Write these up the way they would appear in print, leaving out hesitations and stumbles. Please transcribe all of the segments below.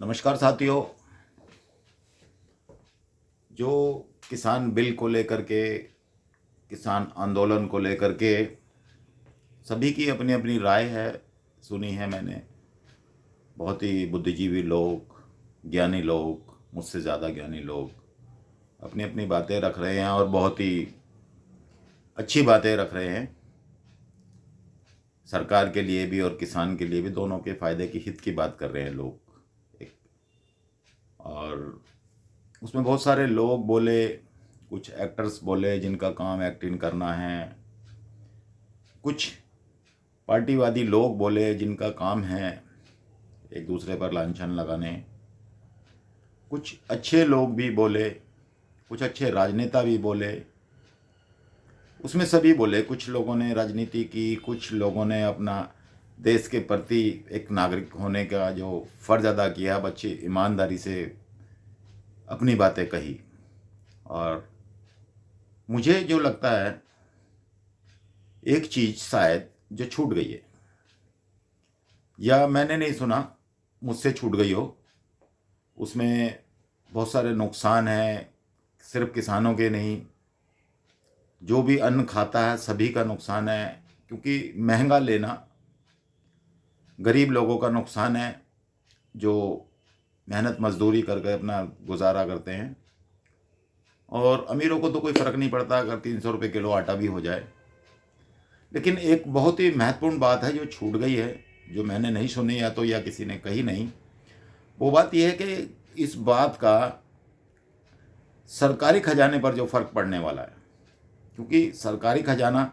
नमस्कार साथियों। जो किसान बिल को लेकर के, किसान आंदोलन को लेकर के सभी की अपनी अपनी राय है, सुनी है मैंने। बहुत ही बुद्धिजीवी लोग, ज्ञानी लोग, मुझसे ज़्यादा ज्ञानी लोग अपनी अपनी बातें रख रहे हैं और बहुत ही अच्छी बातें रख रहे हैं। सरकार के लिए भी और किसान के लिए भी, दोनों के फ़ायदे की, हित की बात कर रहे हैं लोग। और उसमें बहुत सारे लोग बोले, कुछ एक्टर्स बोले जिनका काम एक्टिंग करना है, कुछ पार्टीवादी लोग बोले जिनका काम है एक दूसरे पर लांछन लगाने, कुछ अच्छे लोग भी बोले, कुछ अच्छे राजनेता भी बोले। उसमें सभी बोले, कुछ लोगों ने राजनीति की, कुछ लोगों ने अपना देश के प्रति एक नागरिक होने का जो फ़र्ज़ अदा किया, बच्चे ईमानदारी से अपनी बातें कही। और मुझे जो लगता है, एक चीज़ शायद जो छूट गई है, या मैंने नहीं सुना, मुझसे छूट गई हो। उसमें बहुत सारे नुकसान हैं, सिर्फ किसानों के नहीं, जो भी अन्न खाता है सभी का नुकसान है। क्योंकि महंगा लेना गरीब लोगों का नुकसान है, जो मेहनत मजदूरी करके अपना गुजारा करते हैं। और अमीरों को तो कोई फ़र्क नहीं पड़ता अगर 300 रुपये किलो आटा भी हो जाए। लेकिन एक बहुत ही महत्वपूर्ण बात है जो छूट गई है, जो मैंने नहीं सुनी या किसी ने कही नहीं। वो बात यह है कि इस बात का सरकारी खजाने पर जो फ़र्क पड़ने वाला है। क्योंकि सरकारी खजाना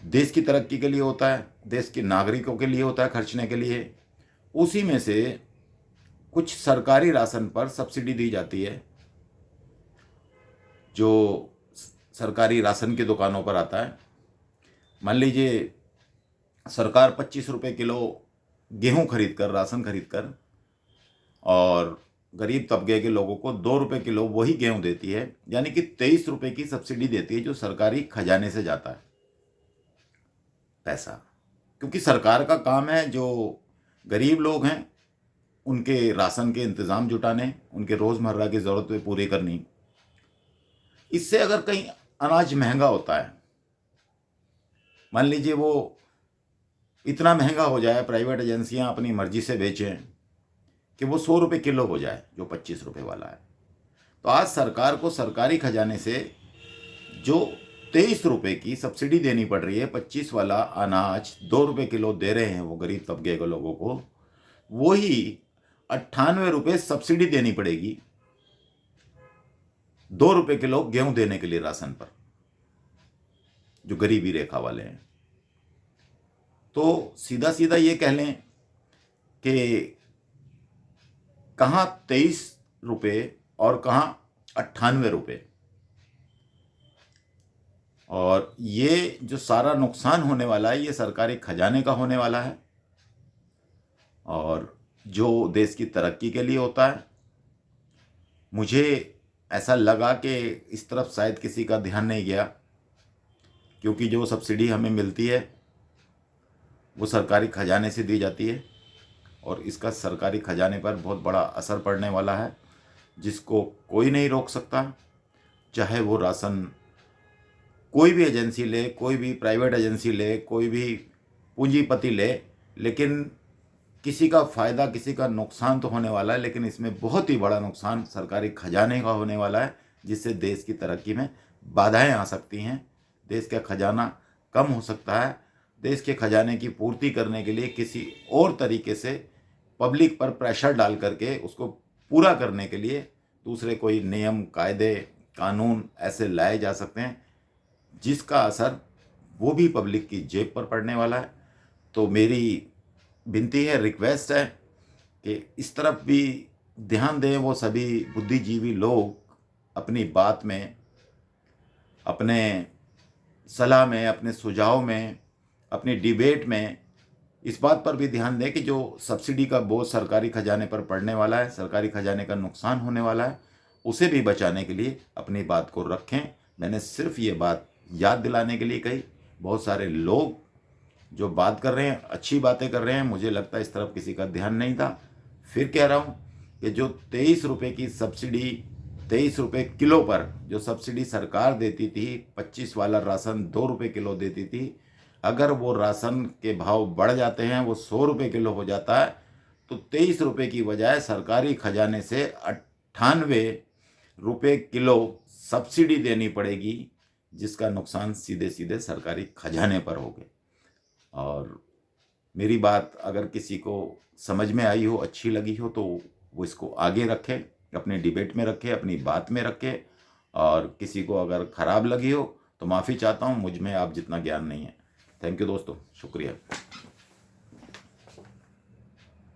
देश की तरक्की के लिए होता है, देश के नागरिकों के लिए होता है, खर्चने के लिए। उसी में से कुछ सरकारी राशन पर सब्सिडी दी जाती है, जो सरकारी राशन की दुकानों पर आता है। मान लीजिए सरकार 25 रुपये किलो गेहूँ खरीद कर, राशन खरीद कर, और गरीब तबके के लोगों को 2 रुपये किलो वही गेहूँ देती है, यानी कि 23 रुपये की सब्सिडी देती है, जो सरकारी खजाने से जाता है पैसा। क्योंकि सरकार का काम है जो गरीब लोग हैं उनके राशन के इंतज़ाम जुटाने, उनके रोज़मर्रा की ज़रूरतें पूरी करनी। इससे अगर कहीं अनाज महंगा होता है, मान लीजिए वो इतना महंगा हो जाए, प्राइवेट एजेंसियां अपनी मर्जी से बेचें कि वो 100 रुपये किलो हो जाए जो 25 रुपये वाला है, तो आज सरकार को सरकारी खजाने से जो 23 रुपये की सब्सिडी देनी पड़ रही है, 25 वाला अनाज 2 रुपये किलो दे रहे हैं वो गरीब तबके के लोगों को, वही 98 रुपये सब्सिडी देनी पड़ेगी 2 रुपये किलो गेहूं देने के लिए राशन पर, जो गरीबी रेखा वाले हैं। तो सीधा सीधा ये कह लें कि कहाँ 23 रुपये और कहाँ 98 रुपये। और ये जो सारा नुकसान होने वाला है, ये सरकारी खजाने का होने वाला है, और जो देश की तरक्की के लिए होता है। मुझे ऐसा लगा कि इस तरफ शायद किसी का ध्यान नहीं गया, क्योंकि जो सब्सिडी हमें मिलती है वो सरकारी खजाने से दी जाती है, और इसका सरकारी खजाने पर बहुत बड़ा असर पड़ने वाला है, जिसको कोई नहीं रोक सकता। चाहे वो राशन कोई भी एजेंसी ले, कोई भी प्राइवेट एजेंसी ले, कोई भी पूंजीपति ले, लेकिन किसी का फ़ायदा, किसी का नुकसान तो होने वाला है, लेकिन इसमें बहुत ही बड़ा नुकसान सरकारी खजाने का होने वाला है, जिससे देश की तरक्की में बाधाएं आ सकती हैं, देश का खजाना कम हो सकता है। देश के खजाने की पूर्ति करने के लिए किसी और तरीके से पब्लिक पर प्रेशर डाल करके उसको पूरा करने के लिए दूसरे कोई नियम, कायदे, कानून ऐसे लाए जा सकते हैं, जिसका असर वो भी पब्लिक की जेब पर पड़ने वाला है। तो मेरी विनती है, रिक्वेस्ट है कि इस तरफ भी ध्यान दें वो सभी बुद्धिजीवी लोग, अपनी बात में, अपने सलाह में, अपने सुझाव में, अपनी डिबेट में इस बात पर भी ध्यान दें कि जो सब्सिडी का बोझ सरकारी खजाने पर पड़ने वाला है, सरकारी खजाने का नुकसान होने वाला है, उसे भी बचाने के लिए अपनी बात को रखें। मैंने सिर्फ ये बात याद दिलाने के लिए कही। बहुत सारे लोग जो बात कर रहे हैं, अच्छी बातें कर रहे हैं, मुझे लगता है इस तरफ किसी का ध्यान नहीं था। फिर कह रहा हूँ कि जो 23 रुपये की सब्सिडी, 23 रुपये किलो पर जो सब्सिडी सरकार देती थी, 25 वाला राशन 2 रुपये किलो देती थी, अगर वो राशन के भाव बढ़ जाते हैं, वो 100 रुपये किलो हो जाता है, तो 23 रुपये की बजाय सरकारी खजाने से 98 रुपये किलो सब्सिडी देनी पड़ेगी, जिसका नुकसान सीधे सीधे सरकारी खजाने पर हो गए। और मेरी बात अगर किसी को समझ में आई हो, अच्छी लगी हो, तो वो इसको आगे रखे, अपने डिबेट में रखे, अपनी बात में रखे। और किसी को अगर ख़राब लगी हो तो माफ़ी चाहता हूँ, मुझ में आप जितना ज्ञान नहीं है। थैंक यू दोस्तों, शुक्रिया।